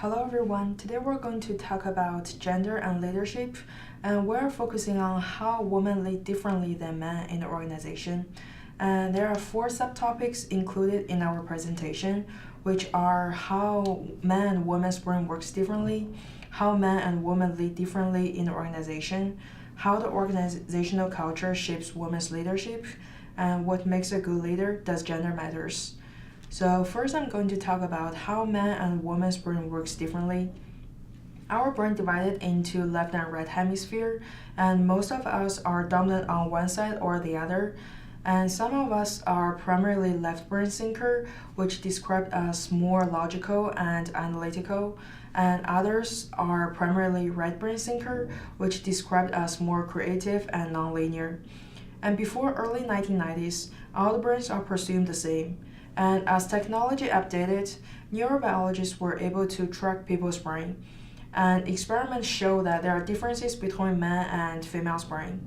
Hello everyone, today we're going to talk about gender and leadership, and we're focusing on how women lead differently than men in the organization. And there are four subtopics included in our presentation, which are how men and women's brain works differently, how men and women lead differently in the organization, how the organizational culture shapes women's leadership, and what makes a good leader. Does gender matters? So first I'm going to talk about how men and women's brain works differently. Our brain divided into left and right hemisphere, and most of us are dominant on one side or the other. And some of us are primarily left brain thinker, which described as more logical and analytical, and others are primarily right brain thinker, which described as more creative and nonlinear. And before early 1990s, all the brains are presumed the same. And as technology updated, neurobiologists were able to track people's brain. And experiments show that there are differences between men and females' brain.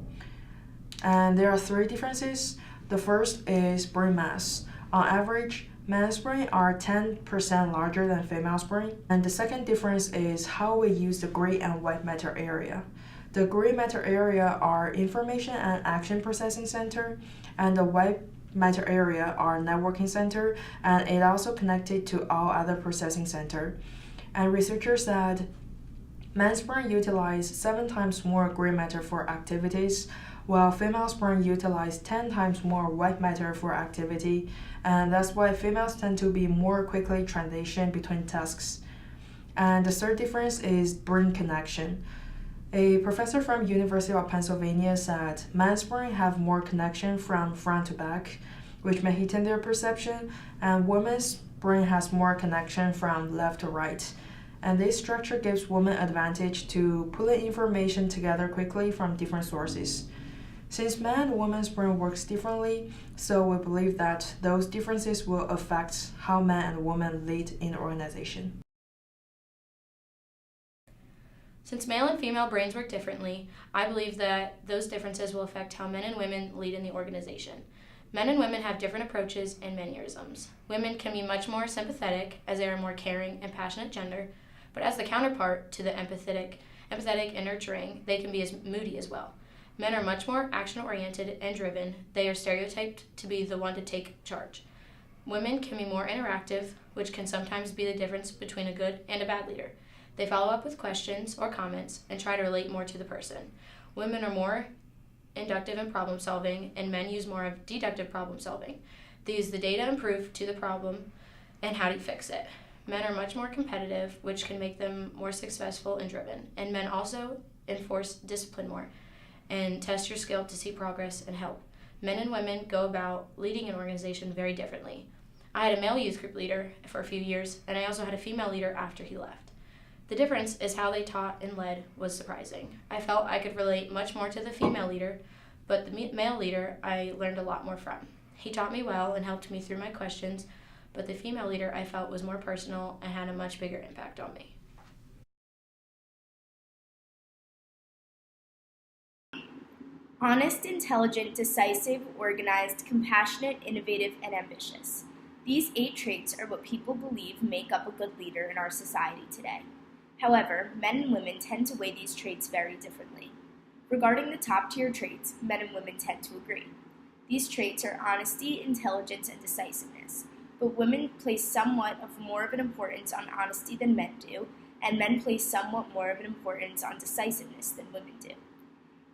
And there are three differences. The first is brain mass. On average, men's brain are 10% larger than females' brain. And the second difference is how we use the gray and white matter area. The gray matter area are information and action processing center, and the white matter area are networking center, and it also connected to all other processing center. And researchers said men's brain utilize 7 times more gray matter for activities, while females' brain utilize 10 times more white matter for activity, and that's why females tend to be more quickly transition between tasks. And the third difference is brain connection. A professor from University of Pennsylvania said men's brain have more connection from front to back, which may heighten their perception, and women's brain has more connection from left to right. And this structure gives women advantage to pulling information together quickly from different sources. Since men and women's brain works differently, so we believe that those differences will affect how men and women lead in the organization. Since male and female brains work differently, I believe that those differences will affect how men and women lead in the organization. Men and women have different approaches and mannerisms. Women can be much more sympathetic, as they are a more caring and passionate gender, but as the counterpart to the empathetic and nurturing, they can be as moody as well. Men are much more action-oriented and driven. They are stereotyped to be the one to take charge. Women can be more interactive, which can sometimes be the difference between a good and a bad leader. They follow up with questions or comments and try to relate more to the person. Women are more inductive in problem solving, and men use more of deductive problem solving. They use the data and proof to the problem and how to fix it. Men are much more competitive, which can make them more successful and driven. And men also enforce discipline more and test your skill to see progress and help. Men and women go about leading an organization very differently. I had a male youth group leader for a few years, and I also had a female leader after he left. The difference is how they taught and led was surprising. I felt I could relate much more to the female leader, but the male leader I learned a lot more from. He taught me well and helped me through my questions, but the female leader I felt was more personal and had a much bigger impact on me. Honest, intelligent, decisive, organized, compassionate, innovative, and ambitious. These 8 traits are what people believe make up a good leader in our society today. However, men and women tend to weigh these traits very differently. Regarding the top-tier traits, men and women tend to agree. These traits are honesty, intelligence, and decisiveness, but women place somewhat of more of an importance on honesty than men do, and men place somewhat more of an importance on decisiveness than women do.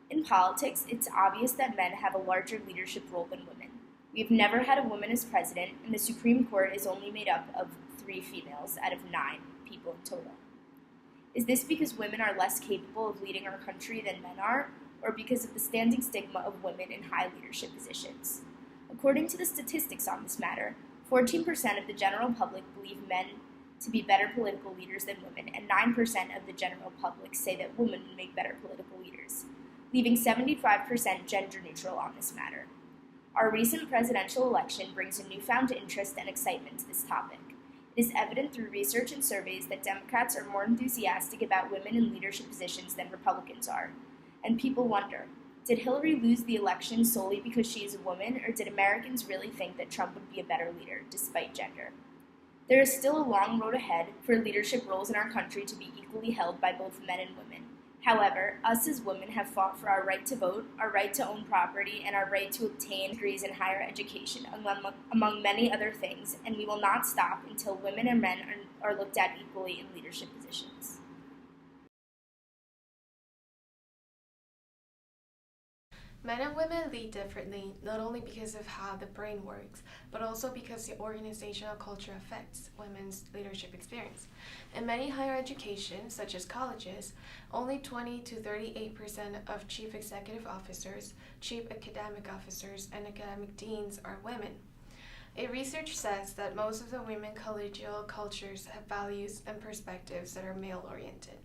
In politics, it's obvious that men have a larger leadership role than women. We have never had a woman as president, and the Supreme Court is only made up of 3 females out of 9 people in total. Is this because women are less capable of leading our country than men are, or because of the standing stigma of women in high leadership positions? According to the statistics on this matter, 14% of the general public believe men to be better political leaders than women, and 9% of the general public say that women would make better political leaders, leaving 75% gender neutral on this matter. Our recent presidential election brings a newfound interest and excitement to this topic. It is evident through research and surveys that Democrats are more enthusiastic about women in leadership positions than Republicans are. And people wonder, did Hillary lose the election solely because she is a woman, or did Americans really think that Trump would be a better leader, despite gender? There is still a long road ahead for leadership roles in our country to be equally held by both men and women. However, us as women have fought for our right to vote, our right to own property, and our right to obtain degrees in higher education, among many other things, and we will not stop until women and men are looked at equally in leadership positions. Men and women lead differently, not only because of how the brain works, but also because the organizational culture affects women's leadership experience. In many higher education, such as colleges, only 20 to 38% of chief executive officers, chief academic officers, and academic deans are women. A research says that most of the women collegial cultures have values and perspectives that are male-oriented.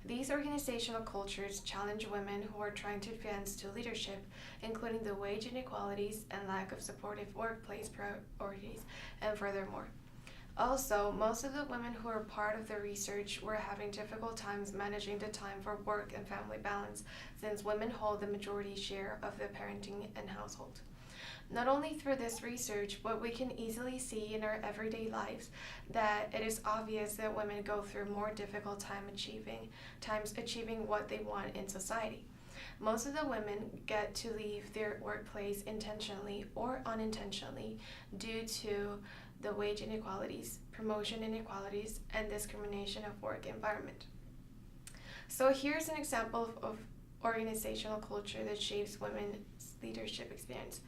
These organizational cultures challenge women who are trying to advance to leadership, including the wage inequalities and lack of supportive workplace priorities, and furthermore. Also, most of the women who are part of the research were having difficult times managing the time for work and family balance, since women hold the majority share of the parenting and household. Not only through this research, but we can easily see in our everyday lives that it is obvious that women go through more difficult times achieving what they want in society. Most of the women get to leave their workplace intentionally or unintentionally due to the wage inequalities, promotion inequalities, and discrimination of work environment. So here's an example of organizational culture that shapes women's leadership experience.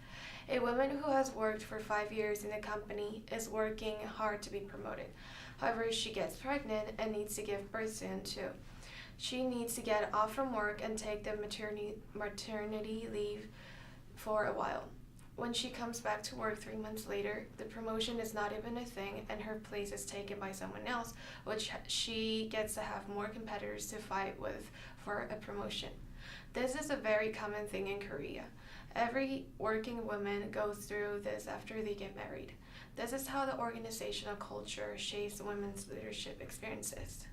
A woman who has worked for 5 years in a company is working hard to be promoted. However, she gets pregnant and needs to give birth soon too. She needs to get off from work and take the maternity leave for a while. When she comes back to work 3 months later, the promotion is not even a thing and her place is taken by someone else, which she gets to have more competitors to fight with for a promotion. This is a very common thing in Korea. Every working woman goes through this after they get married. This is how the organizational culture shapes women's leadership experiences.